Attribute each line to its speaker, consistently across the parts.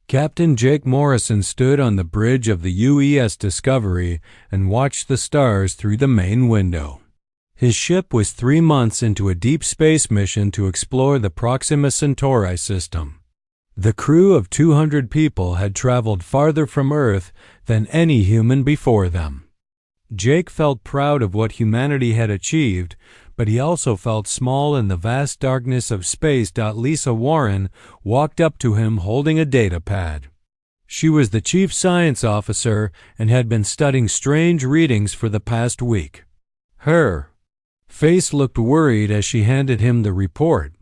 Speaker 1: Captain Jake Morrison stood on the bridge of the UES Discovery and watched the stars through the main window. His ship was 3 months into a deep space mission to explore the Proxima Centauri system. The crew of 200 people had traveled farther from Earth than any human before them. Jake felt proud of what humanity had achieved, but he also felt small in the vast darkness of space. Lisa Warren walked up to him holding a data pad. She was the chief science officer and had been studying strange readings for the past week. Her face looked worried as she handed him the report.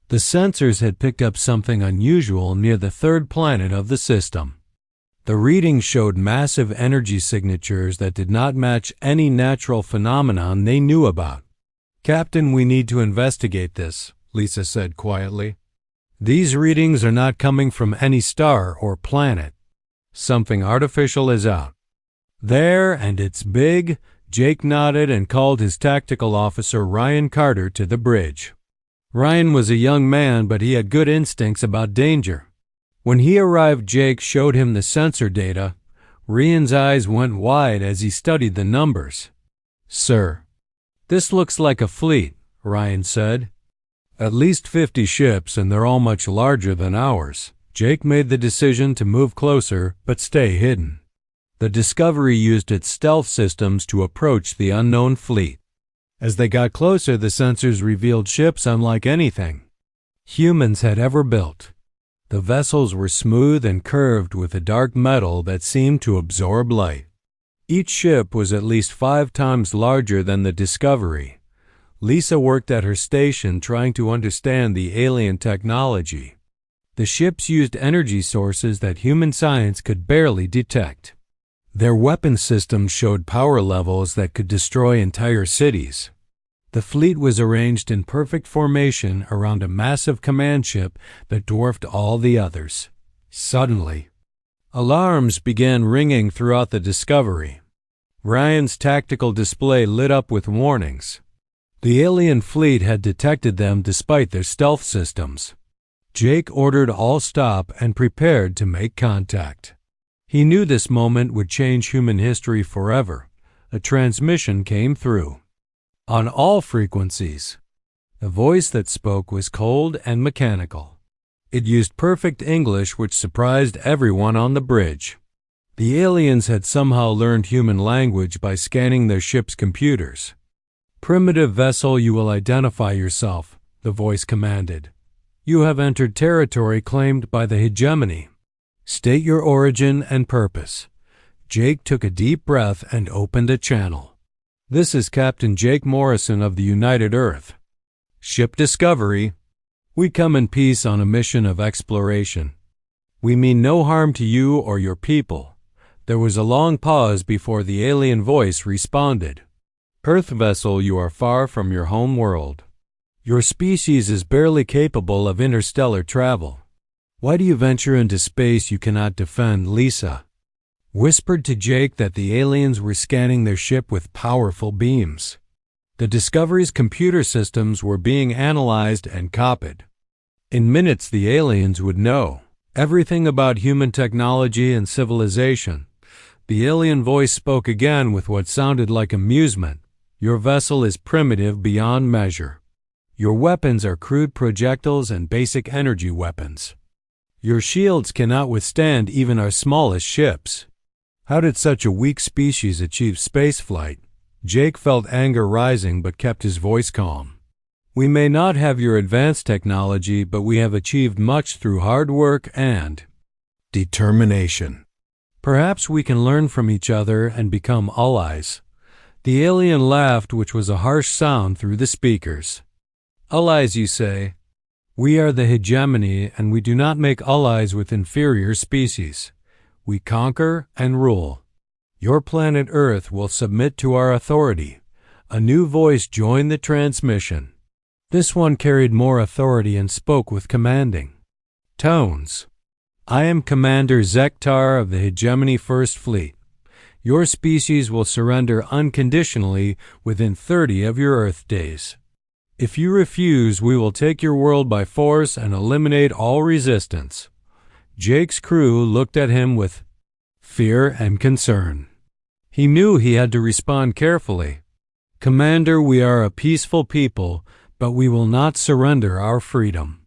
Speaker 1: The sensors had picked up something unusual near the third planet of the system. The readings showed massive energy signatures that did not match any natural phenomenon they knew about. "Captain, we need to investigate this," Lisa said quietly. "These readings are not coming from any star or planet. Something artificial is out." "There, and it's big." Jake nodded and called his tactical officer Ryan Carter to the bridge. Ryan was a young man, but he had good instincts about danger. When he arrived, Jake showed him the sensor data. Ryan's eyes went wide as he studied the numbers. "Sir, this looks like a fleet," Ryan said. "At least 50 ships, and they're all much larger than ours." Jake made the decision to move closer but stay hidden. The Discovery used its stealth systems to approach the unknown fleet. As they got closer, the sensors revealed ships unlike anything humans had ever built. The vessels were smooth and curved with a dark metal that seemed to absorb light. Each ship was at least 5 times larger than the Discovery. Lisa worked at her station trying to understand the alien technology. The ships used energy sources that human science could barely detect. Their weapon systems showed power levels that could destroy entire cities. The fleet was arranged in perfect formation around a massive command ship that dwarfed all the others. Suddenly, alarms began ringing throughout the Discovery. Ryan's tactical display lit up with warnings. The alien fleet had detected them despite their stealth systems. Jake ordered all stop and prepared to make contact. He knew this moment would change human history forever. A transmission came through. On all frequencies. The voice that spoke was cold and mechanical. It used perfect English, which surprised everyone on the bridge. The aliens had somehow learned human language by scanning their ship's computers. "Primitive vessel, you will identify yourself," the voice commanded. "You have entered territory claimed by the hegemony. State your origin and purpose." Jake took a deep breath and opened a channel. "This is Captain Jake Morrison of the United Earth. Ship Discovery. We come in peace on a mission of exploration. We mean no harm to you or your people." There was a long pause before the alien voice responded. "Earth vessel, you are far from your home world. Your species is barely capable of interstellar travel. Why do you venture into space you cannot defend?" Lisa whispered to Jake that the aliens were scanning their ship with powerful beams. The Discovery's computer systems were being analyzed and copied. In minutes, the aliens would know everything about human technology and civilization. The alien voice spoke again with what sounded like amusement. "Your vessel is primitive beyond measure. Your weapons are crude projectiles and basic energy weapons. Your shields cannot withstand even our smallest ships. How did such a weak species achieve spaceflight?" Jake felt anger rising but kept his voice calm. "We may not have your advanced technology, but we have achieved much through hard work and determination. Perhaps we can learn from each other and become allies." The alien laughed, which was a harsh sound through the speakers. "Allies, you say? We are the hegemony, and we do not make allies with inferior species. We conquer and rule. Your planet Earth will submit to our authority." A new voice joined the transmission. This one carried more authority and spoke with commanding tones. "I am Commander Zektar of the Hegemony First Fleet. Your species will surrender unconditionally within 30 of your Earth days. If you refuse, we will take your world by force and eliminate all resistance." Jake's crew looked at him with fear and concern. He knew he had to respond carefully. "Commander, we are a peaceful people, but we will not surrender our freedom.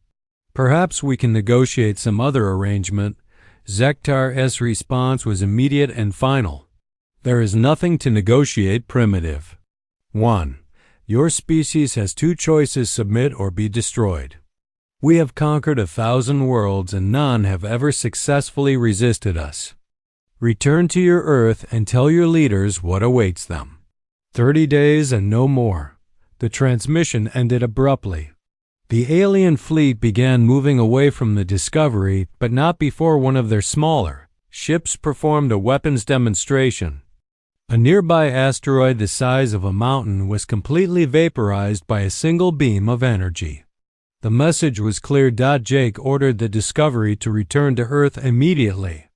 Speaker 1: Perhaps we can negotiate some other arrangement." Zektar's response was immediate and final. "There is nothing to negotiate, Primitive. 1. Your species has two choices: submit or be destroyed. We have conquered 1,000 worlds and none have ever successfully resisted us. Return to your Earth and tell your leaders what awaits them." 30 days and no more. The transmission ended abruptly. The alien fleet began moving away from the Discovery, but not before one of their smaller ships performed a weapons demonstration. A nearby asteroid the size of a mountain was completely vaporized by a single beam of energy. The message was clear. Jake ordered the Discovery to return to Earth immediately.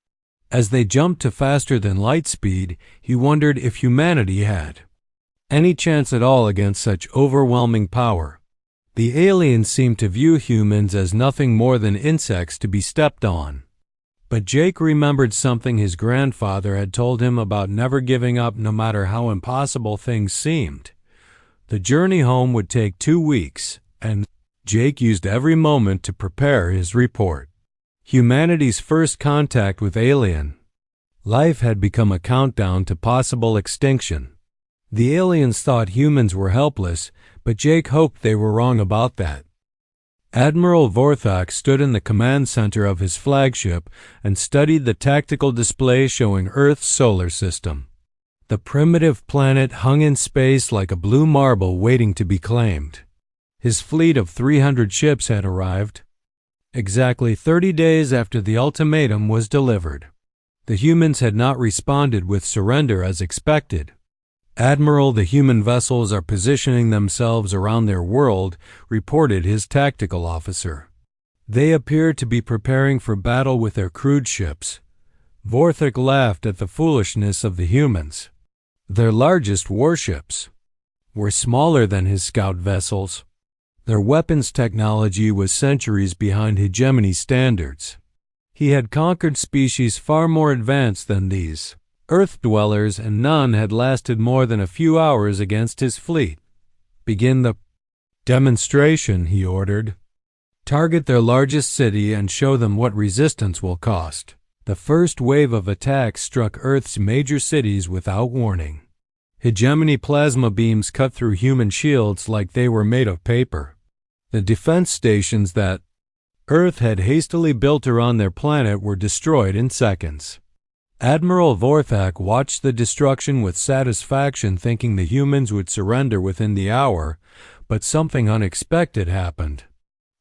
Speaker 1: As they jumped to faster than light speed, he wondered if humanity had any chance at all against such overwhelming power. The aliens seemed to view humans as nothing more than insects to be stepped on. But Jake remembered something his grandfather had told him about never giving up no matter how impossible things seemed. The journey home would take 2 weeks, and Jake used every moment to prepare his report. Humanity's first contact with alien life had become a countdown to possible extinction. The aliens thought humans were helpless, but Jake hoped they were wrong about that. Admiral Vorthak stood in the command center of his flagship and studied the tactical display showing Earth's solar system. The primitive planet hung in space like a blue marble waiting to be claimed. His fleet of 300 ships had arrived, exactly 30 days after the ultimatum was delivered. The humans had not responded with surrender as expected. "Admiral, the human vessels are positioning themselves around their world," reported his tactical officer. "They appear to be preparing for battle with their crewed ships." Vorthak laughed at the foolishness of the humans. Their largest warships were smaller than his scout vessels. Their weapons technology was centuries behind hegemony standards. He had conquered species far more advanced than these Earth dwellers, and none had lasted more than a few hours against his fleet. "Begin the demonstration," he ordered. "Target their largest city and show them what resistance will cost." The first wave of attacks struck Earth's major cities without warning. Hegemony plasma beams cut through human shields like they were made of paper. The defense stations that Earth had hastily built around their planet were destroyed in seconds. Admiral Vorthak watched the destruction with satisfaction, thinking the humans would surrender within the hour, but something unexpected happened.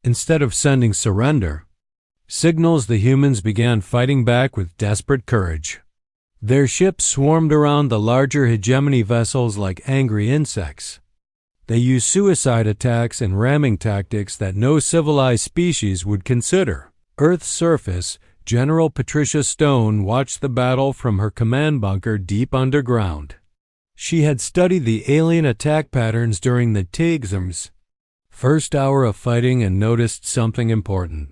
Speaker 1: Instead of sending surrender signals, the humans began fighting back with desperate courage. Their ships swarmed around the larger hegemony vessels like angry insects. They used suicide attacks and ramming tactics that no civilized species would consider. Earth's surface, General Patricia Stone watched the battle from her command bunker deep underground. She had studied the alien attack patterns during the Tigzam's first hour of fighting and noticed something important.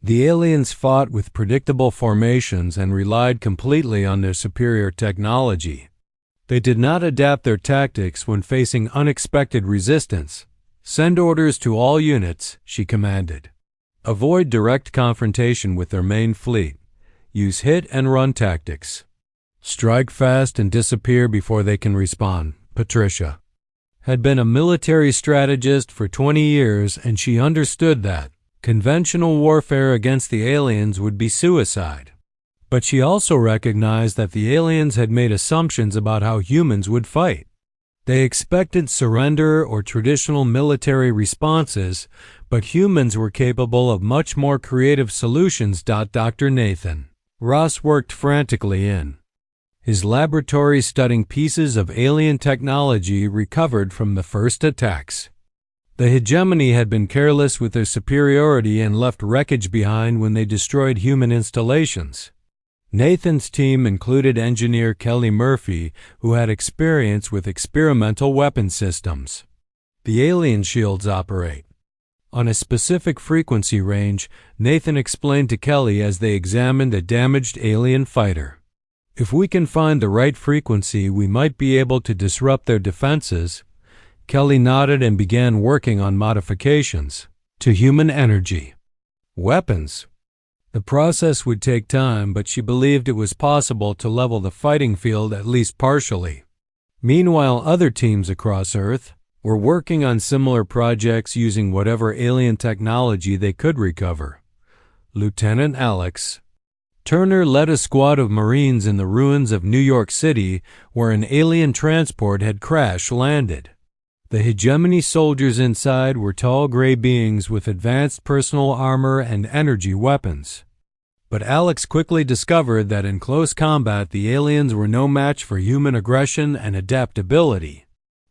Speaker 1: The aliens fought with predictable formations and relied completely on their superior technology. They did not adapt their tactics when facing unexpected resistance. "Send orders to all units," she commanded. "Avoid direct confrontation with their main fleet. Use hit-and-run tactics. Strike fast and disappear before they can respond." Patricia had been a military strategist for 20 years, and she understood that conventional warfare against the aliens would be suicide. But she also recognized that the aliens had made assumptions about how humans would fight. They expected surrender or traditional military responses, but humans were capable of much more creative solutions. Dr. Nathan Ross worked frantically in his laboratory studying pieces of alien technology recovered from the first attacks. The hegemony had been careless with their superiority and left wreckage behind when they destroyed human installations. Nathan's team included engineer Kelly Murphy, who had experience with experimental weapon systems. The alien shields operate On a specific frequency range, Nathan explained to Kelly as they examined a damaged alien fighter. If we can find the right frequency, we might be able to disrupt their defenses. Kelly nodded and began working on modifications to human energy weapons. The process would take time, but she believed it was possible to level the fighting field at least partially. Meanwhile, other teams across Earth were working on similar projects using whatever alien technology they could recover. Lieutenant Alex Turner led a squad of Marines in the ruins of New York City where an alien transport had crash-landed. The hegemony soldiers inside were tall gray beings with advanced personal armor and energy weapons. But Alex quickly discovered that in close combat the aliens were no match for human aggression and adaptability.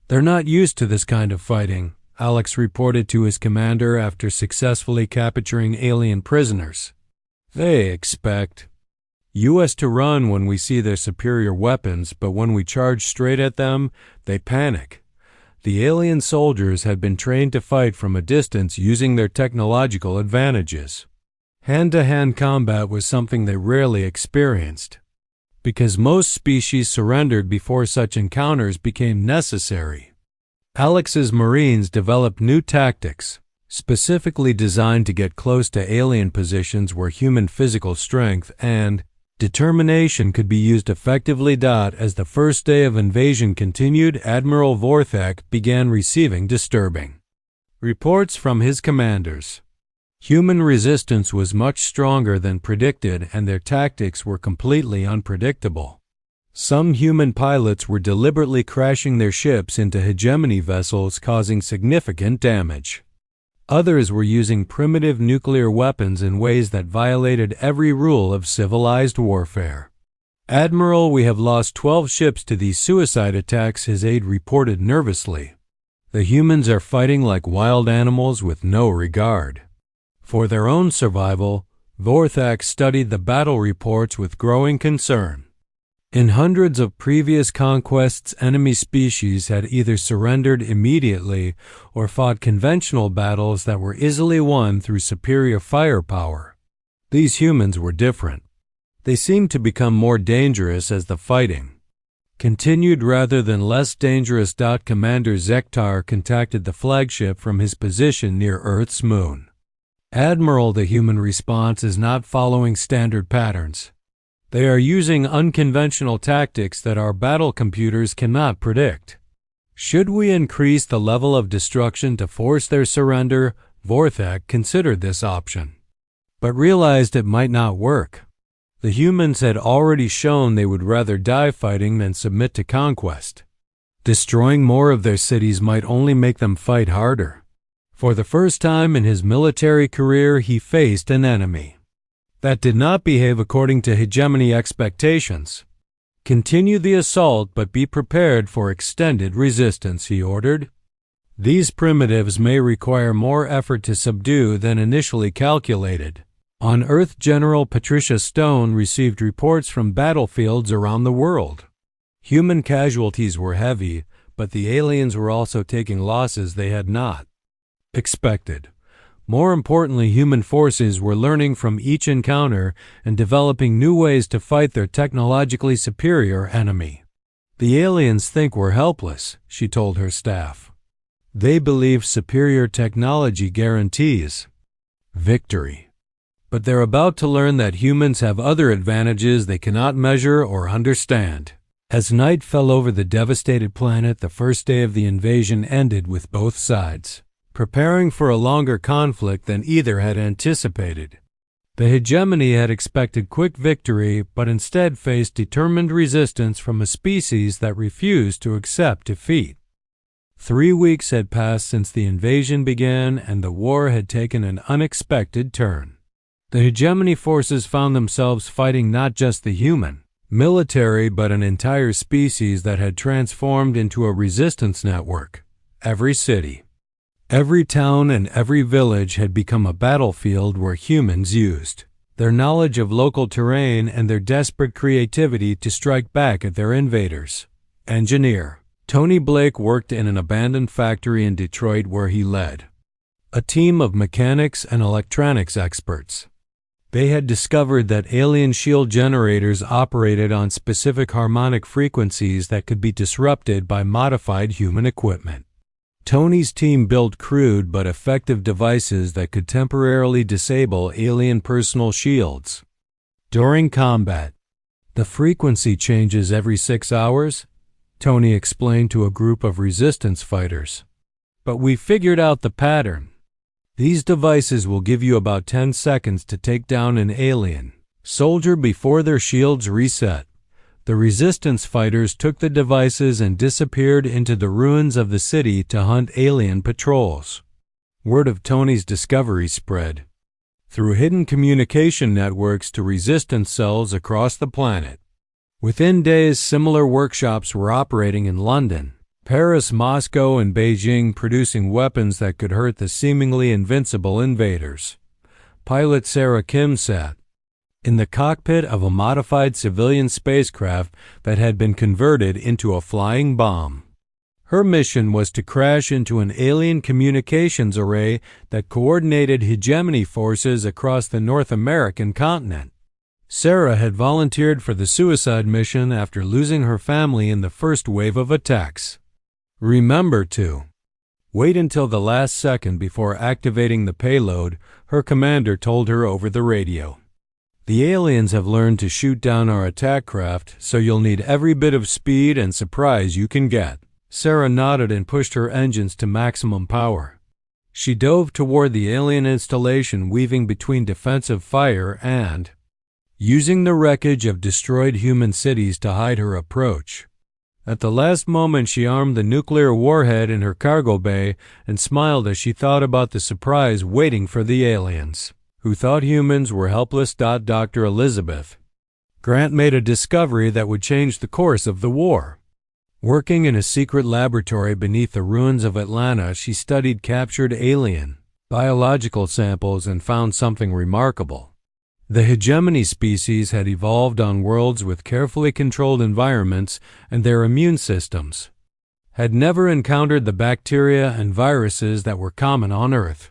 Speaker 1: "They're not used to this kind of fighting," Alex reported to his commander after successfully capturing alien prisoners. "They expect us to run when we see their superior weapons, but when we charge straight at them, they panic." The alien soldiers had been trained to fight from a distance using their technological advantages. Hand-to-hand combat was something they rarely experienced, because most species surrendered before such encounters became necessary. Alex's Marines developed new tactics, specifically designed to get close to alien positions where human physical strength and determination could be used effectively. As the first day of invasion continued, Admiral Vorthak began receiving disturbing reports from his commanders. Human resistance was much stronger than predicted, and their tactics were completely unpredictable. Some human pilots were deliberately crashing their ships into hegemony vessels, causing significant damage. Others were using primitive nuclear weapons in ways that violated every rule of civilized warfare. "Admiral, we have lost 12 ships to these suicide attacks," his aide reported nervously. "The humans are fighting like wild animals with no regard for their own survival." Vorthak studied the battle reports with growing concern. In hundreds of previous conquests, enemy species had either surrendered immediately or fought conventional battles that were easily won through superior firepower. These humans were different. They seemed to become more dangerous as the fighting continued rather than less dangerous. Commander Zektar contacted the flagship from his position near Earth's moon. "Admiral, the human response is not following standard patterns. They are using unconventional tactics that our battle computers cannot predict. Should we increase the level of destruction to force their surrender?" Vorthak considered this option, but realized it might not work. The humans had already shown they would rather die fighting than submit to conquest. Destroying more of their cities might only make them fight harder. For the first time in his military career, he faced an enemy that did not behave according to hegemony expectations. "Continue the assault, but be prepared for extended resistance," he ordered. "These primitives may require more effort to subdue than initially calculated." On Earth, General Patricia Stone received reports from battlefields around the world. Human casualties were heavy, but the aliens were also taking losses they had not expected. More importantly, human forces were learning from each encounter and developing new ways to fight their technologically superior enemy. "The aliens think we're helpless," she told her staff. "They believe superior technology guarantees victory. But they're about to learn that humans have other advantages they cannot measure or understand." As night fell over the devastated planet, the first day of the invasion ended with both sides preparing for a longer conflict than either had anticipated. The hegemony had expected quick victory, but instead faced determined resistance from a species that refused to accept defeat. 3 weeks had passed since the invasion began, and the war had taken an unexpected turn. The hegemony forces found themselves fighting not just the human military, but an entire species that had transformed into a resistance network. Every city, every town, and every village had become a battlefield where humans used their knowledge of local terrain and their desperate creativity to strike back at their invaders. Engineer Tony Blake worked in an abandoned factory in Detroit where he led a team of mechanics and electronics experts. They had discovered that alien shield generators operated on specific harmonic frequencies that could be disrupted by modified human equipment. Tony's team built crude but effective devices that could temporarily disable alien personal shields. During combat, the frequency changes every 6 hours, Tony explained to a group of resistance fighters. But we figured out the pattern. These devices will give you about 10 seconds to take down an alien soldier before their shields reset. The resistance fighters took the devices and disappeared into the ruins of the city to hunt alien patrols. Word of Tony's discovery spread through hidden communication networks to resistance cells across the planet. Within days, similar workshops were operating in London, Paris, Moscow, and Beijing, producing weapons that could hurt the seemingly invincible invaders. Pilot Sarah Kim sat in the cockpit of a modified civilian spacecraft that had been converted into a flying bomb. Her mission was to crash into an alien communications array that coordinated hegemony forces across the North American continent. Sarah had volunteered for the suicide mission after losing her family in the first wave of attacks. Remember to wait until the last second before activating the payload, her commander told her over the radio. The aliens have learned to shoot down our attack craft, so you'll need every bit of speed and surprise you can get. Sarah nodded and pushed her engines to maximum power. She dove toward the alien installation, weaving between defensive fire and using the wreckage of destroyed human cities to hide her approach. At the last moment, she armed the nuclear warhead in her cargo bay and smiled as she thought about the surprise waiting for the aliens, who thought humans were helpless. Dr. Elizabeth Grant made a discovery that would change the course of the war. Working in a secret laboratory beneath the ruins of Atlanta, she studied captured alien biological samples and found something remarkable. The hegemony species had evolved on worlds with carefully controlled environments, and their immune systems had never encountered the bacteria and viruses that were common on Earth.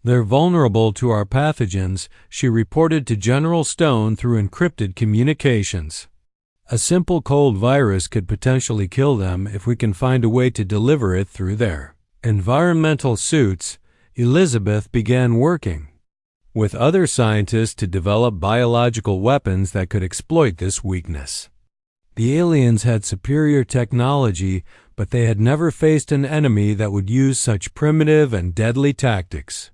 Speaker 1: They're vulnerable to our pathogens, she reported to General Stone through encrypted communications. A simple cold virus could potentially kill them if we can find a way to deliver it through their environmental suits. Elizabeth began working with other scientists to develop biological weapons that could exploit this weakness. The aliens had superior technology, but they had never faced an enemy that would use such primitive and deadly tactics.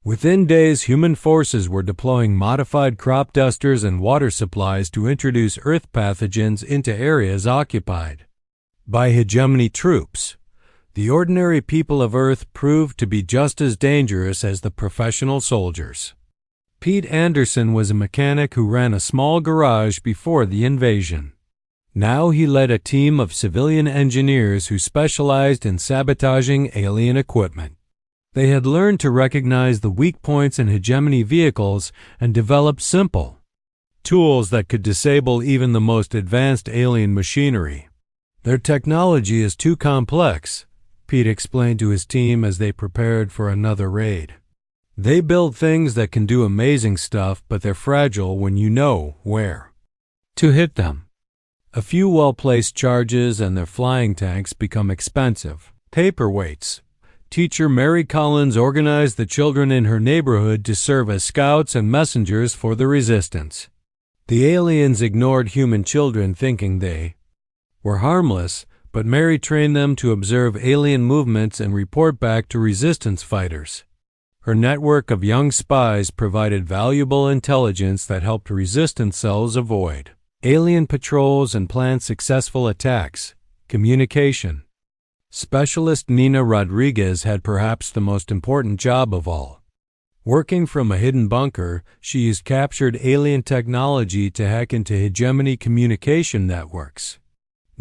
Speaker 1: Within days, human forces were deploying modified crop dusters and water supplies to introduce Earth pathogens into areas occupied by hegemony troops. The ordinary people of Earth proved to be just as dangerous as the professional soldiers. Pete Anderson was a mechanic who ran a small garage before the invasion. Now he led a team of civilian engineers who specialized in sabotaging alien equipment. They had learned to recognize the weak points in hegemony vehicles and develop simple tools that could disable even the most advanced alien machinery. Their technology is too complex, Pete explained to his team as they prepared for another raid. They build things that can do amazing stuff, but they're fragile when you know where to hit them. A few well-placed charges and their flying tanks become expensive paperweights. Teacher Mary Collins organized the children in her neighborhood to serve as scouts and messengers for the resistance. The aliens ignored human children, thinking they were harmless, but Mary trained them to observe alien movements and report back to resistance fighters. Her network of young spies provided valuable intelligence that helped resistance cells avoid alien patrols and plan successful attacks. Communication Specialist Nina Rodriguez had perhaps the most important job of all. Working from a hidden bunker, she used captured alien technology to hack into hegemony communication networks.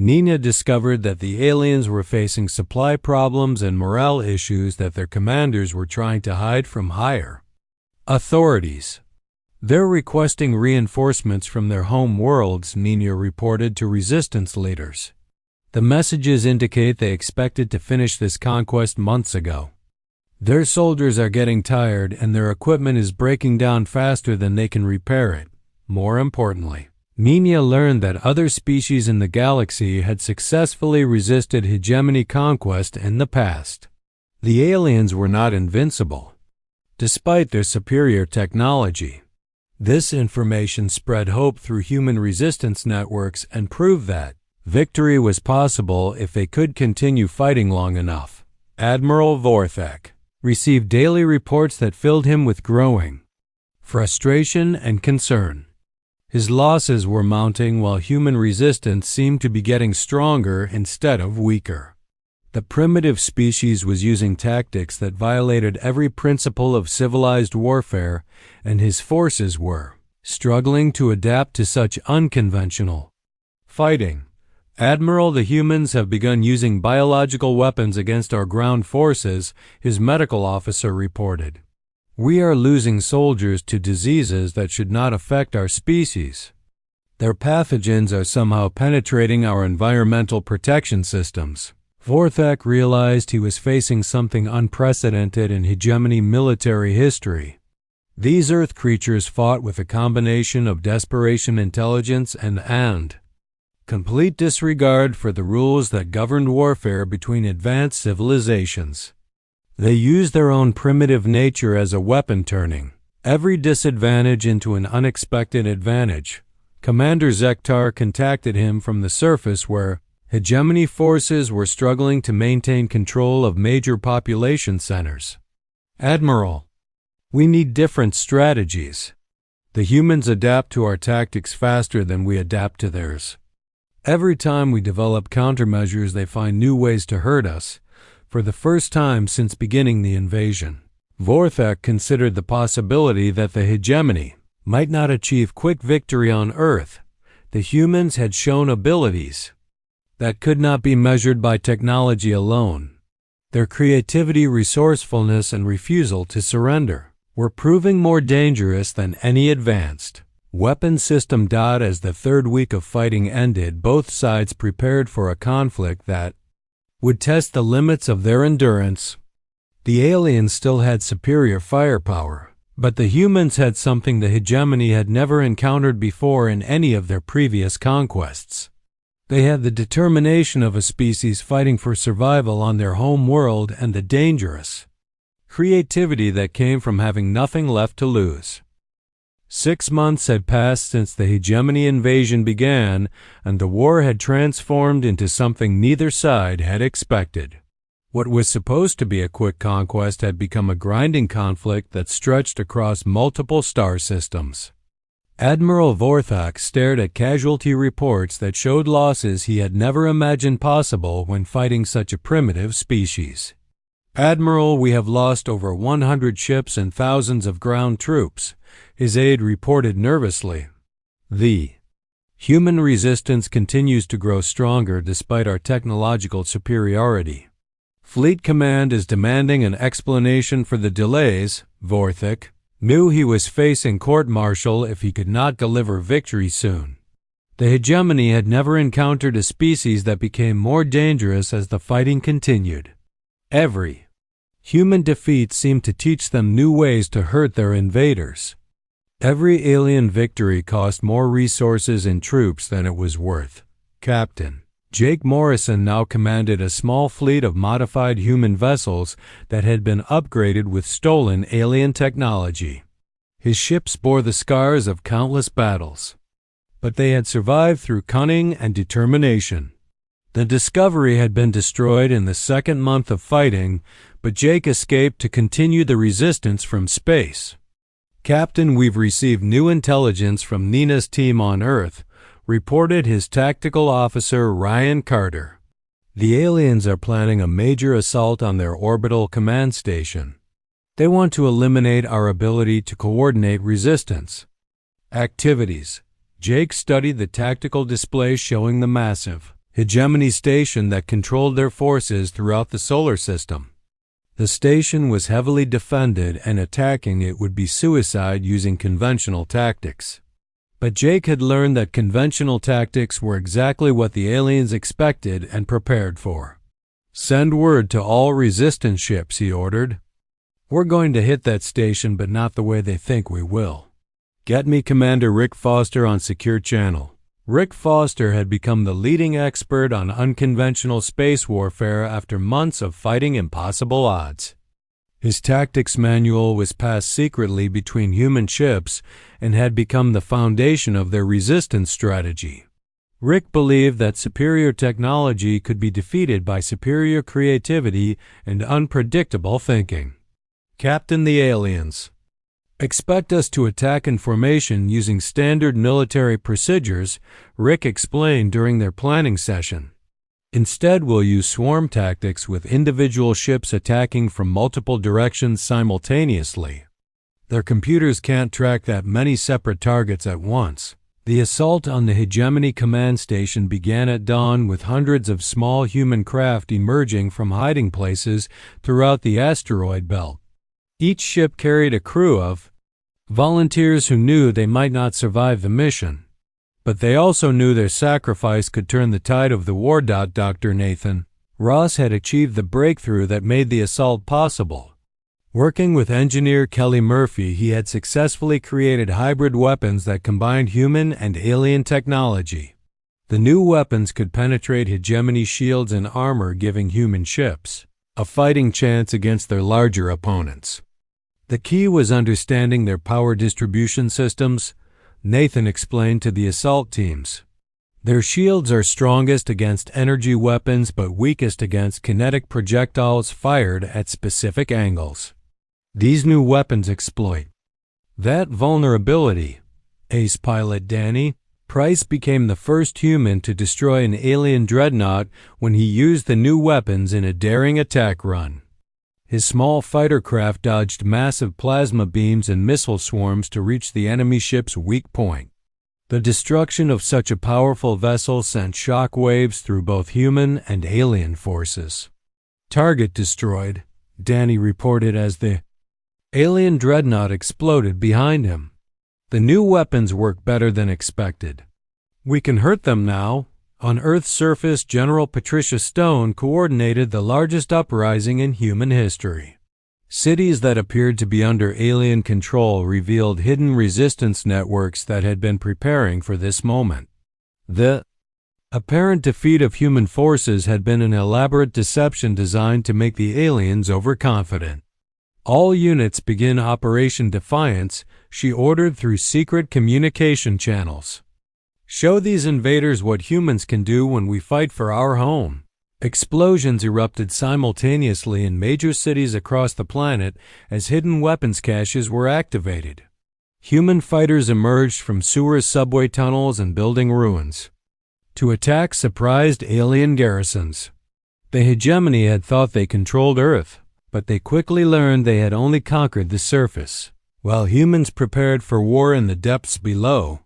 Speaker 1: Nina discovered that the aliens were facing supply problems and morale issues that their commanders were trying to hide from higher authorities. They're requesting reinforcements from their home worlds, Nina reported to resistance leaders. The messages indicate they expected to finish this conquest months ago. Their soldiers are getting tired and their equipment is breaking down faster than they can repair it. More importantly, Minya learned that other species in the galaxy had successfully resisted hegemony conquest in the past. The aliens were not invincible, despite their superior technology. This information spread hope through human resistance networks and proved that victory was possible if they could continue fighting long enough. Admiral Vorthek received daily reports that filled him with growing frustration and concern. His losses were mounting while human resistance seemed to be getting stronger instead of weaker. The primitive species was using tactics that violated every principle of civilized warfare, and his forces were struggling to adapt to such unconventional fighting. Admiral, the humans have begun using biological weapons against our ground forces, his medical officer reported. We are losing soldiers to diseases that should not affect our species. Their pathogens are somehow penetrating our environmental protection systems. Vorthek realized he was facing something unprecedented in hegemony military history. These Earth creatures fought with a combination of desperation, intelligence, and complete disregard for the rules that governed warfare between advanced civilizations. They used their own primitive nature as a weapon, turning every disadvantage into an unexpected advantage. Commander Zektar contacted him from the surface where hegemony forces were struggling to maintain control of major population centers. Admiral, we need different strategies. The humans adapt to our tactics faster than we adapt to theirs. Every time we develop countermeasures, they find new ways to hurt us. For the first time since beginning the invasion, Vorthek considered the possibility that the hegemony might not achieve quick victory on Earth. The humans had shown abilities that could not be measured by technology alone. Their creativity, resourcefulness, and refusal to surrender were proving more dangerous than any advanced weapon system. As the third week of fighting ended, both sides prepared for a conflict that would test the limits of their endurance. The aliens still had superior firepower, but the humans had something the hegemony had never encountered before in any of their previous conquests. They had the determination of a species fighting for survival on their home world and the dangerous creativity that came from having nothing left to lose. 6 months had passed since the hegemony invasion began, and the war had transformed into something neither side had expected. What was supposed to be a quick conquest had become a grinding conflict that stretched across multiple star systems. Admiral Vorthek stared at casualty reports that showed losses he had never imagined possible when fighting such a primitive species. Admiral, we have lost over 100 ships and thousands of ground troops, his aide reported nervously. The human resistance continues to grow stronger despite our technological superiority. Fleet Command is demanding an explanation for the delays. Vorthek knew he was facing court-martial if he could not deliver victory soon. The hegemony had never encountered a species that became more dangerous as the fighting continued. Every human defeat seemed to teach them new ways to hurt their invaders. Every alien victory cost more resources and troops than it was worth. Captain Jake Morrison now commanded a small fleet of modified human vessels that had been upgraded with stolen alien technology. His ships bore the scars of countless battles, but they had survived through cunning and determination. The Discovery had been destroyed in the second month of fighting, but Jake escaped to continue the resistance from space. Captain, we've received new intelligence from Nina's team on Earth, reported his tactical officer Ryan Carter. The aliens are planning a major assault on their orbital command station. They want to eliminate our ability to coordinate resistance activities. Jake studied the tactical display showing the massive hegemony station that controlled their forces throughout the solar system. The station was heavily defended, and attacking it would be suicide using conventional tactics. But Jake had learned that conventional tactics were exactly what the aliens expected and prepared for. Send word to all resistance ships, he ordered. We're going to hit that station, but not the way they think we will. Get me Commander Rick Foster on Secure Channel. Rick Foster had become the leading expert on unconventional space warfare after months of fighting impossible odds. His tactics manual was passed secretly between human ships and had become the foundation of their resistance strategy. Rick believed that superior technology could be defeated by superior creativity and unpredictable thinking. Captain the aliens. Expect us to attack in formation using standard military procedures, Rick explained during their planning session. Instead, we'll use swarm tactics with individual ships attacking from multiple directions simultaneously. Their computers can't track that many separate targets at once. The assault on the Hegemony command station began at dawn with hundreds of small human craft emerging from hiding places throughout the asteroid belt. Each ship carried a crew of volunteers who knew they might not survive the mission, but they also knew their sacrifice could turn the tide of the war. Dr. Nathan Ross had achieved the breakthrough that made the assault possible. Working with engineer Kelly Murphy, he had successfully created hybrid weapons that combined human and alien technology. The new weapons could penetrate Hegemony shields and armor, giving human ships a fighting chance against their larger opponents. The key was understanding their power distribution systems, Nathan explained to the assault teams. Their shields are strongest against energy weapons but weakest against kinetic projectiles fired at specific angles. These new weapons exploit that vulnerability. Ace pilot Danny Price became the first human to destroy an alien dreadnought when he used the new weapons in a daring attack run. His small fighter craft dodged massive plasma beams and missile swarms to reach the enemy ship's weak point. The destruction of such a powerful vessel sent shock waves through both human and alien forces. Target destroyed, Danny reported as the alien dreadnought exploded behind him. The new weapons work better than expected. We can hurt them now. On Earth's surface, General Patricia Stone coordinated the largest uprising in human history. Cities that appeared to be under alien control revealed hidden resistance networks that had been preparing for this moment. The apparent defeat of human forces had been an elaborate deception designed to make the aliens overconfident. All units begin Operation Defiance, she ordered through secret communication channels. Show these invaders what humans can do when we fight for our home. Explosions erupted simultaneously in major cities across the planet as hidden weapons caches were activated. Human fighters emerged from sewer subway tunnels and building ruins to attack surprised alien garrisons. The Hegemony had thought they controlled Earth, but they quickly learned they had only conquered the surface. While humans prepared for war in the depths below,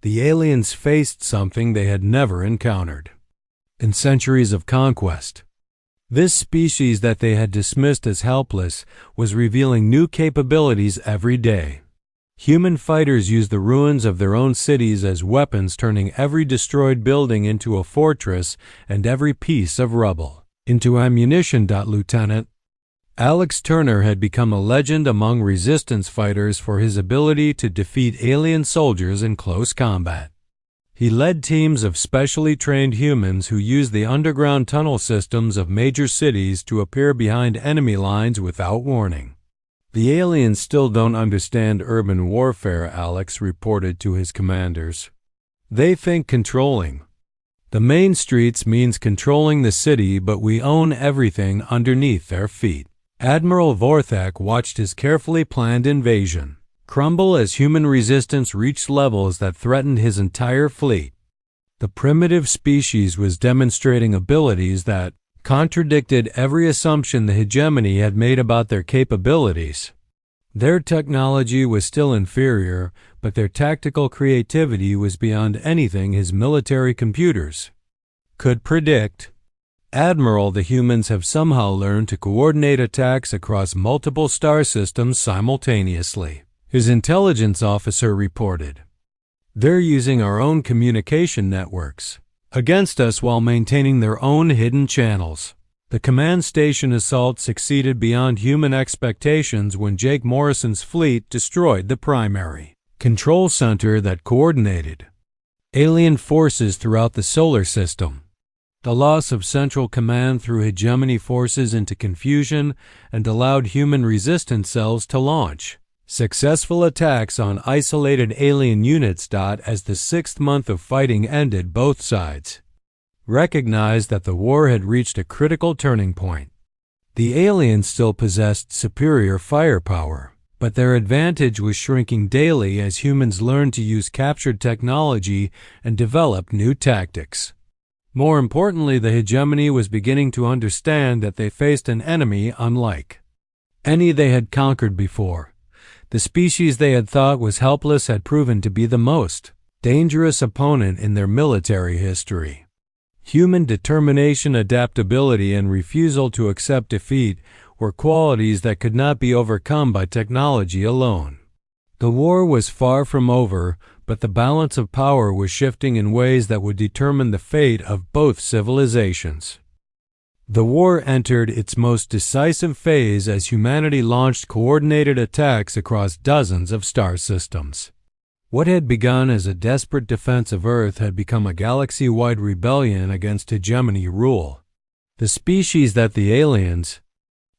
Speaker 1: the aliens faced something they had never encountered in centuries of conquest. This species that they had dismissed as helpless was revealing new capabilities every day. Human fighters used the ruins of their own cities as weapons, turning every destroyed building into a fortress and every piece of rubble into ammunition. Lieutenant Alex Turner had become a legend among resistance fighters for his ability to defeat alien soldiers in close combat. He led teams of specially trained humans who used the underground tunnel systems of major cities to appear behind enemy lines without warning. The aliens still don't understand urban warfare, Alex reported to his commanders. They think controlling the main streets means controlling the city, but we own everything underneath their feet. Admiral Vorthak watched his carefully planned invasion crumble as human resistance reached levels that threatened his entire fleet. The primitive species was demonstrating abilities that contradicted every assumption the Hegemony had made about their capabilities. Their technology was still inferior, but their tactical creativity was beyond anything his military computers could predict. Admiral, the humans have somehow learned to coordinate attacks across multiple star systems simultaneously, his intelligence officer reported. They're using our own communication networks against us while maintaining their own hidden channels. The command station assault succeeded beyond human expectations when Jake Morrison's fleet destroyed the primary control center that coordinated alien forces throughout the solar system. The loss of central command threw hegemony forces into confusion and allowed human resistance cells to launch successful attacks on isolated alien units. As the 6th month of fighting ended, both sides recognized that the war had reached a critical turning point. The aliens still possessed superior firepower, but their advantage was shrinking daily as humans learned to use captured technology and developed new tactics. More importantly, the hegemony was beginning to understand that they faced an enemy unlike any they had conquered before. The species they had thought was helpless had proven to be the most dangerous opponent in their military history. Human determination, adaptability, and refusal to accept defeat were qualities that could not be overcome by technology alone. The war was far from over, but the balance of power was shifting in ways that would determine the fate of both civilizations. The war entered its most decisive phase as humanity launched coordinated attacks across dozens of star systems. What had begun as a desperate defense of Earth had become a galaxy-wide rebellion against hegemony rule. The species that the aliens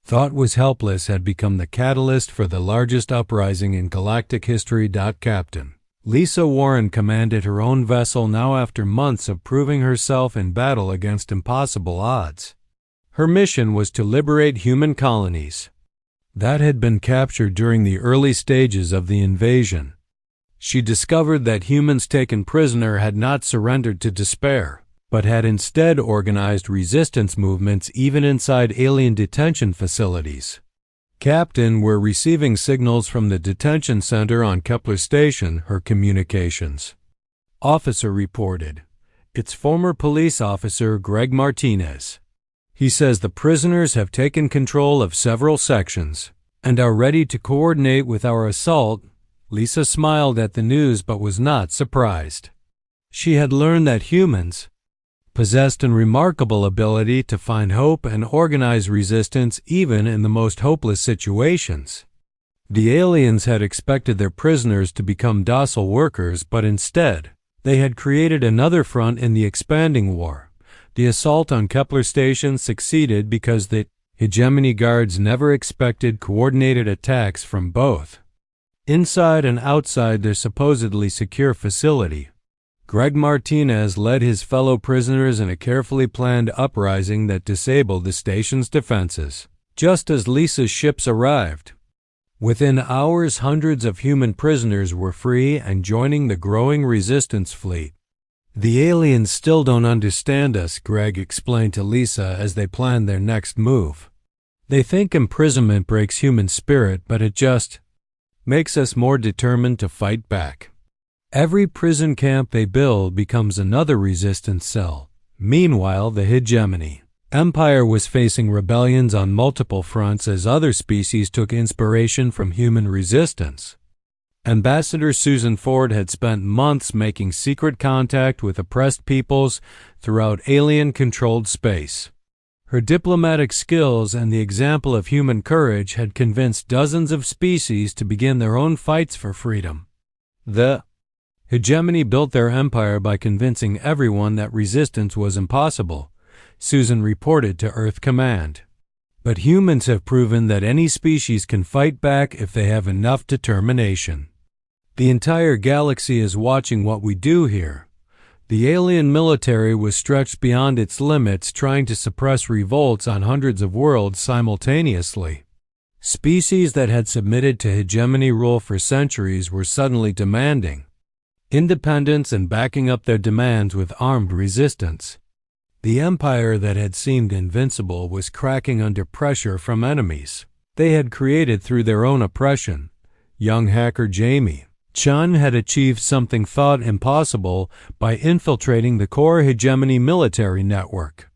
Speaker 1: thought was helpless had become the catalyst for the largest uprising in galactic history. Captain Lisa Warren commanded her own vessel now after months of proving herself in battle against impossible odds. Her mission was to liberate human colonies that had been captured during the early stages of the invasion. She discovered that humans taken prisoner had not surrendered to despair, but had instead organized resistance movements even inside alien detention facilities. Captain were receiving signals from the detention center on Kepler Station, her communications officer reported. It's former police officer Greg Martinez. He says the prisoners have taken control of several sections and are ready to coordinate with our assault. Lisa smiled at the news but was not surprised. She had learned that humans possessed a remarkable ability to find hope and organize resistance even in the most hopeless situations. The aliens had expected their prisoners to become docile workers, but instead, they had created another front in the expanding war. The assault on Kepler Station succeeded because the hegemony guards never expected coordinated attacks from both inside and outside their supposedly secure facility. Greg Martinez led his fellow prisoners in a carefully planned uprising that disabled the station's defenses just as Lisa's ships arrived. Within hours, hundreds of human prisoners were free and joining the growing resistance fleet. The aliens still don't understand us, Greg explained to Lisa as they planned their next move. They think imprisonment breaks human spirit, but it just makes us more determined to fight back. Every prison camp they build becomes another resistance cell. Meanwhile, the hegemony empire was facing rebellions on multiple fronts as other species took inspiration from human resistance. Ambassador Susan Ford had spent months making secret contact with oppressed peoples throughout alien-controlled space. Her diplomatic skills and the example of human courage had convinced dozens of species to begin their own fights for freedom. The hegemony built their empire by convincing everyone that resistance was impossible, Susan reported to Earth Command. But humans have proven that any species can fight back if they have enough determination. The entire galaxy is watching what we do here. The alien military was stretched beyond its limits, trying to suppress revolts on hundreds of worlds simultaneously. Species that had submitted to hegemony rule for centuries were suddenly demanding independence and backing up their demands with armed resistance. The empire that had seemed invincible was cracking under pressure from enemies they had created through their own oppression. Young hacker Jamie Chun had achieved something thought impossible by infiltrating the core hegemony military network.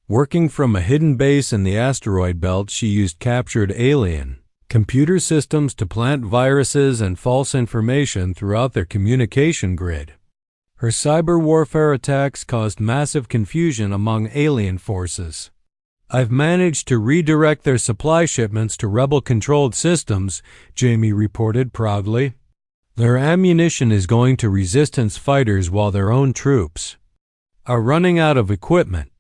Speaker 1: Working from a hidden base in the asteroid belt, she used captured alien computer systems to plant viruses and false information throughout their communication grid. Her cyber warfare attacks caused massive confusion among alien forces. "I've managed to redirect their supply shipments to rebel-controlled systems," Jamie reported proudly. "Their ammunition is going to resistance fighters while their own troops are running out of equipment.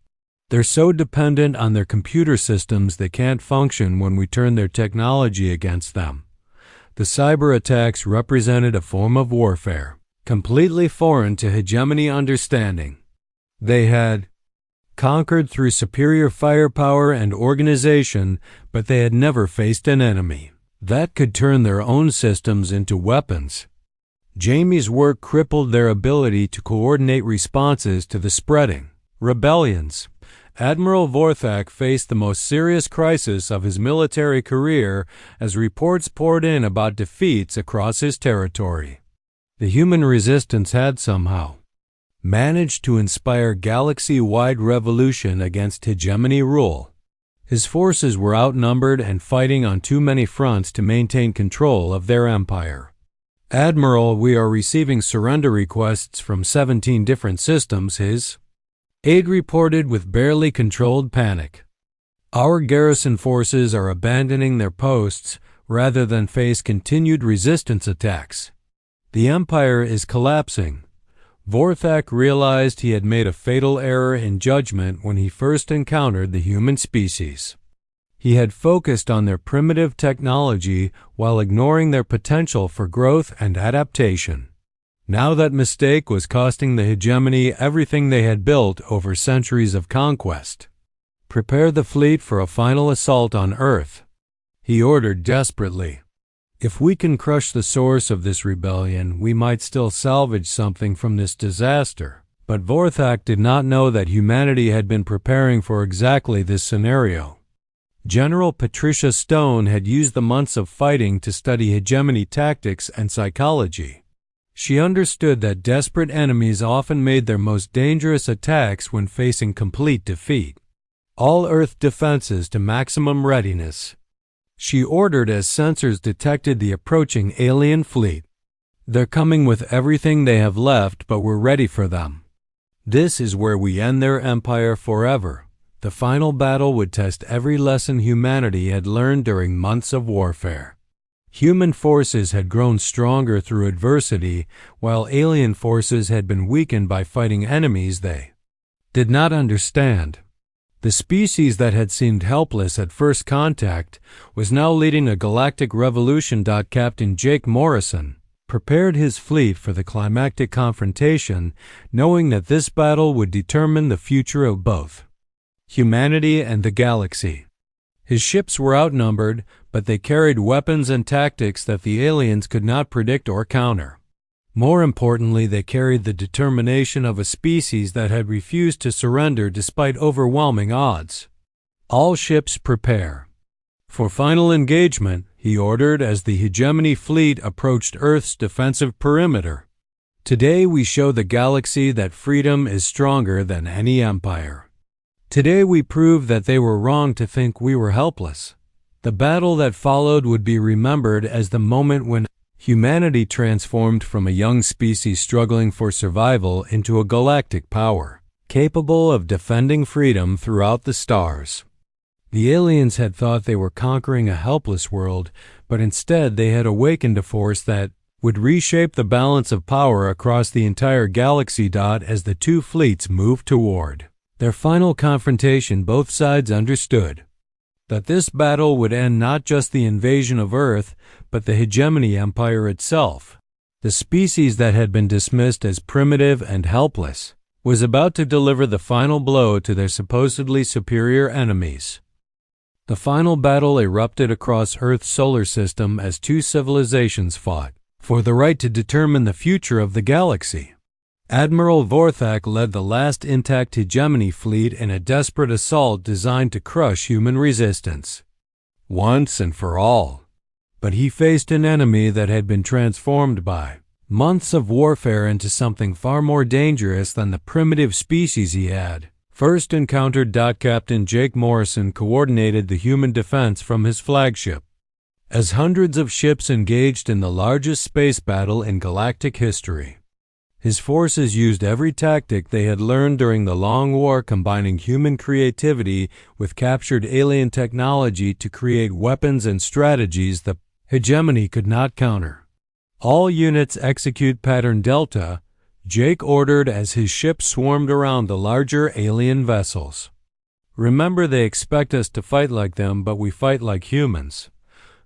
Speaker 1: They're so dependent on their computer systems they can't function when we turn their technology against them." The cyber attacks represented a form of warfare, completely foreign to hegemony understanding. They had conquered through superior firepower and organization, but they had never faced an enemy that could turn their own systems into weapons. Jamie's work crippled their ability to coordinate responses to the spreading rebellions. Admiral Vorthak faced the most serious crisis of his military career as reports poured in about defeats across his territory. The human resistance had somehow managed to inspire galaxy-wide revolution against hegemony rule. His forces were outnumbered and fighting on too many fronts to maintain control of their empire. "Admiral, we are receiving surrender requests from 17 different systems," his aide reported with barely controlled panic. "Our garrison forces are abandoning their posts rather than face continued resistance attacks. The empire is collapsing." Vorthak realized he had made a fatal error in judgment when he first encountered the human species. He had focused on their primitive technology while ignoring their potential for growth and adaptation. Now that mistake was costing the hegemony everything they had built over centuries of conquest. "Prepare the fleet for a final assault on Earth," he ordered desperately. "If we can crush the source of this rebellion, we might still salvage something from this disaster." But Vorthak did not know that humanity had been preparing for exactly this scenario. General Patricia Stone had used the months of fighting to study hegemony tactics and psychology. She understood that desperate enemies often made their most dangerous attacks when facing complete defeat. All Earth defenses to maximum readiness, she ordered as sensors detected the approaching alien fleet. "They're coming with everything they have left, but we're ready for them. This is where we end their empire forever." The final battle would test every lesson humanity had learned during months of warfare. Human forces had grown stronger through adversity, while alien forces had been weakened by fighting enemies they did not understand. The species that had seemed helpless at first contact was now leading a galactic revolution. Captain Jake Morrison prepared his fleet for the climactic confrontation, knowing that this battle would determine the future of both humanity and the galaxy. His ships were outnumbered, but they carried weapons and tactics that the aliens could not predict or counter. More importantly, they carried the determination of a species that had refused to surrender despite overwhelming odds. "All ships prepare for final engagement," he ordered as the hegemony fleet approached Earth's defensive perimeter. "Today we show the galaxy that freedom is stronger than any empire. Today we prove that they were wrong to think we were helpless." The battle that followed would be remembered as the moment when humanity transformed from a young species struggling for survival into a galactic power, capable of defending freedom throughout the stars. The aliens had thought they were conquering a helpless world, but instead they had awakened a force that would reshape the balance of power across the entire galaxy. As the two fleets moved toward their final confrontation, both sides understood that this battle would end not just the invasion of Earth, but the hegemony empire itself. The species that had been dismissed as primitive and helpless was about to deliver the final blow to their supposedly superior enemies. The final battle erupted across Earth's solar system as two civilizations fought for the right to determine the future of the galaxy. Admiral Vorthak led the last intact hegemony fleet in a desperate assault designed to crush human resistance once and for all. But he faced an enemy that had been transformed by months of warfare into something far more dangerous than the primitive species he had first encountered. Captain Jake Morrison coordinated the human defense from his flagship as hundreds of ships engaged in the largest space battle in galactic history. His forces used every tactic they had learned during the Long War, combining human creativity with captured alien technology to create weapons and strategies the hegemony could not counter. All units execute Pattern Delta, Jake ordered as his ship swarmed around the larger alien vessels. Remember, they expect us to fight like them, but we fight like humans.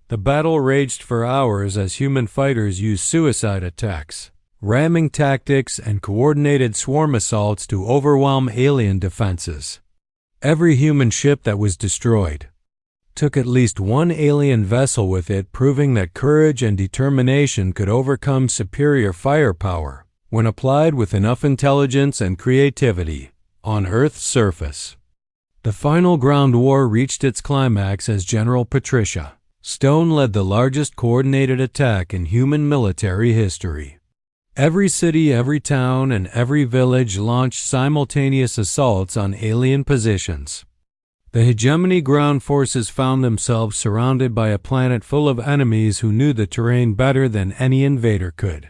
Speaker 1: The battle raged for hours as human fighters used suicide attacks, ramming tactics, and coordinated swarm assaults to overwhelm alien defenses. Every human ship that was destroyed took at least one alien vessel with it, proving that courage and determination could overcome superior firepower when applied with enough intelligence and creativity on Earth's surface. The final ground war reached its climax as General Patricia Stone led the largest coordinated attack in human military history. Every city, every town, and every village launched simultaneous assaults on alien positions. The hegemony ground forces found themselves surrounded by a planet full of enemies who knew the terrain better than any invader could.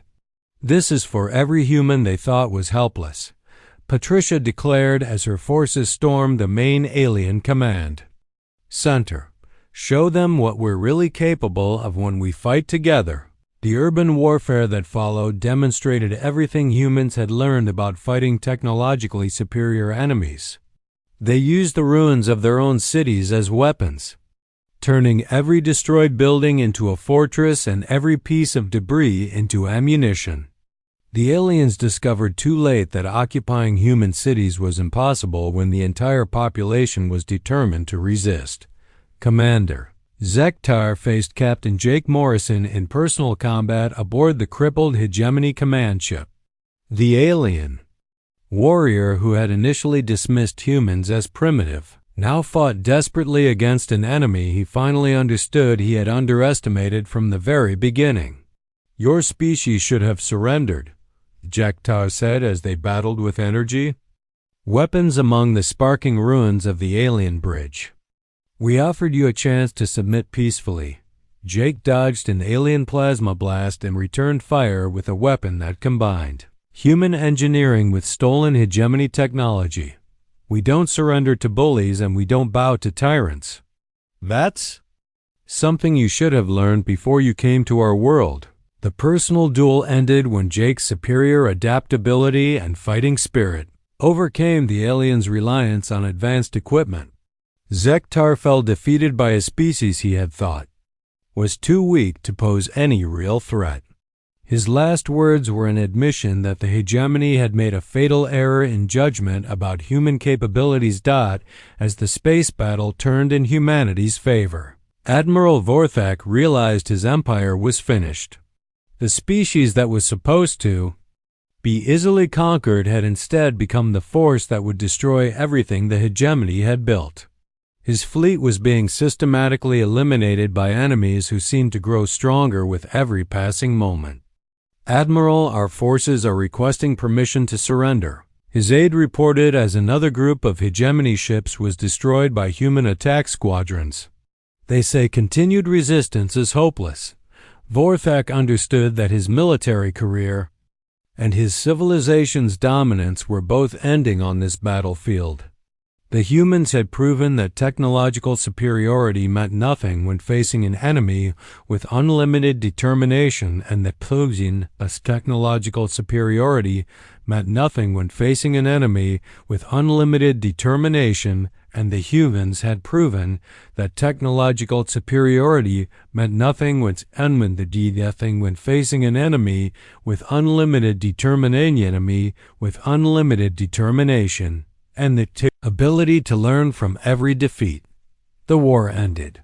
Speaker 1: "This is for every human they thought was helpless," Patricia declared as her forces stormed the main alien command center. "Show them what we're really capable of when we fight together." The urban warfare that followed demonstrated everything humans had learned about fighting technologically superior enemies. They used the ruins of their own cities as weapons, turning every destroyed building into a fortress and every piece of debris into ammunition. The aliens discovered too late that occupying human cities was impossible when the entire population was determined to resist. Commander Zektar faced Captain Jake Morrison in personal combat aboard the crippled Hegemony command ship. The alien warrior who had initially dismissed humans as primitive now fought desperately against an enemy he finally understood he had underestimated from the very beginning. "Your species should have surrendered," Zektar said as they battled with energy. Weapons among the sparking ruins of the alien bridge. "We offered you a chance to submit peacefully." Jake dodged an alien plasma blast and returned fire with a weapon that combined human engineering with stolen hegemony technology. "We don't surrender to bullies and we don't bow to tyrants." "That's something you should have learned before you came to our world." The personal duel ended when Jake's superior adaptability and fighting spirit overcame the aliens' reliance on advanced equipment. Zektar fell defeated by a species he had thought was too weak to pose any real threat. His last words were an admission that the hegemony had made a fatal error in judgment about human capabilities. As the space battle turned in humanity's favor, Admiral Vorthak realized his empire was finished. The species that was supposed to be easily conquered had instead become the force that would destroy everything the hegemony had built. His fleet was being systematically eliminated by enemies who seemed to grow stronger with every passing moment. "Admiral, our forces are requesting permission to surrender," his aide reported as another group of hegemony ships was destroyed by human attack squadrons. "They say continued resistance is hopeless." Vorthak understood that his military career and his civilization's dominance were both ending on this battlefield. The humans had proven that technological superiority meant nothing when facing an enemy with unlimited determination, and that posing as technological superiority meant nothing when facing an enemy with unlimited determination, and the humans had proven that technological superiority meant nothing when facing an enemy with unlimited determination, and the ability to learn from every defeat. The war ended,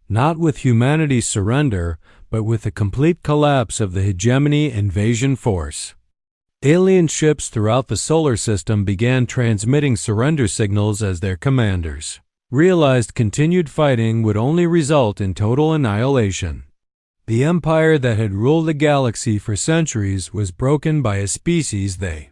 Speaker 1: not with humanity's surrender, but with the complete collapse of the hegemony invasion force. Alien ships throughout the solar system began transmitting surrender signals as their commanders realized continued fighting would only result in total annihilation. The empire that had ruled the galaxy for centuries was broken by a species they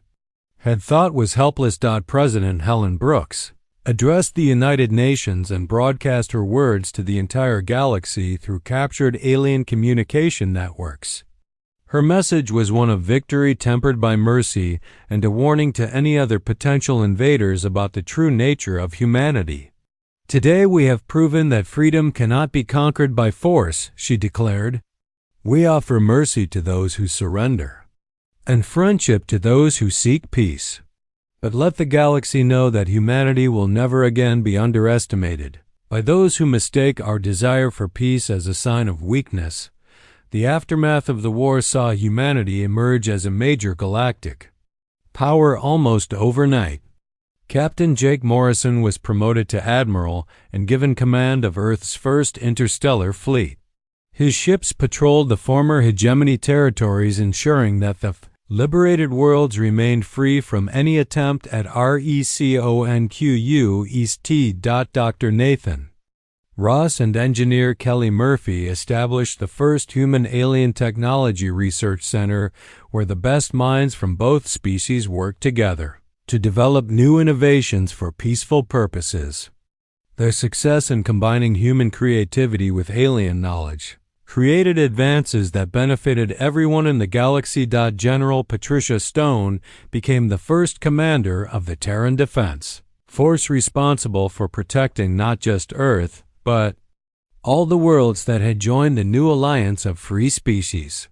Speaker 1: had thought was helpless. President Helen Brooks addressed the United Nations and broadcast her words to the entire galaxy through captured alien communication networks. Her message was one of victory tempered by mercy and a warning to any other potential invaders about the true nature of humanity. "Today we have proven that freedom cannot be conquered by force," she declared. "We offer mercy to those who surrender, and friendship to those who seek peace. But let the galaxy know that humanity will never again be underestimated by those who mistake our desire for peace as a sign of weakness." The aftermath of the war saw humanity emerge as a major galactic power almost overnight. Captain Jake Morrison was promoted to admiral and given command of Earth's first interstellar fleet. His ships patrolled the former hegemony territories, ensuring that the liberated worlds remained free from any attempt at RECONQU East T. Dr. Nathan Ross and engineer Kelly Murphy established the first human alien technology research center where the best minds from both species worked together to develop new innovations for peaceful purposes. Their success in combining human creativity with alien knowledge created advances that benefited everyone in the galaxy. General Patricia Stone became the first commander of the Terran Defense Force, responsible for protecting not just Earth, but all the worlds that had joined the new alliance of free species.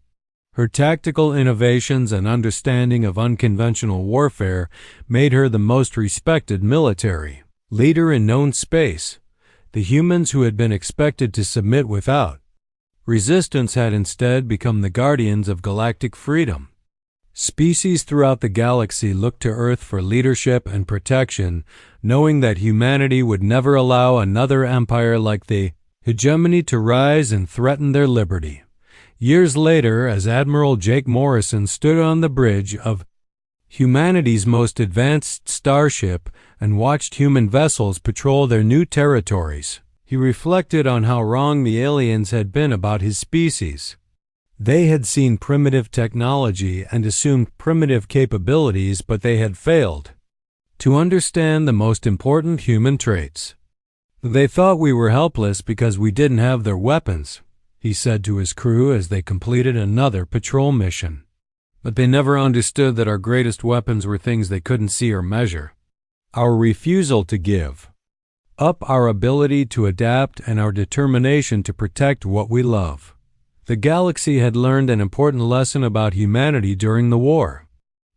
Speaker 1: Her tactical innovations and understanding of unconventional warfare made her the most respected military leader in known space. The humans who had been expected to submit without resistance had instead become the guardians of galactic freedom. Species throughout the galaxy looked to Earth for leadership and protection, knowing that humanity would never allow another empire like the hegemony to rise and threaten their liberty. Years later, as Admiral Jake Morrison stood on the bridge of humanity's most advanced starship and watched human vessels patrol their new territories, he reflected on how wrong the aliens had been about his species. They had seen primitive technology and assumed primitive capabilities, but they had failed to understand the most important human traits. "They thought we were helpless because we didn't have their weapons," he said to his crew as they completed another patrol mission. "But they never understood that our greatest weapons were things they couldn't see or measure. Our refusal to give up our ability to adapt and our determination to protect what we love." The galaxy had learned an important lesson about humanity during the war.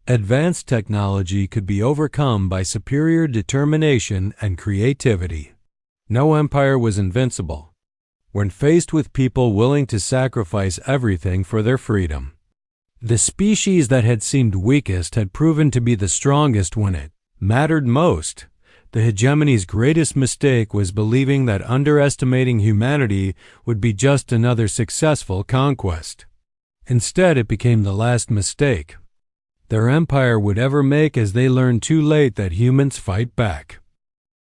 Speaker 1: Advanced technology could be overcome by superior determination and creativity. No empire was invincible when faced with people willing to sacrifice everything for their freedom. The species that had seemed weakest had proven to be the strongest when it mattered most. The hegemony's greatest mistake was believing that underestimating humanity would be just another successful conquest. Instead, it became the last mistake their empire would ever make, as they learned too late that humans fight back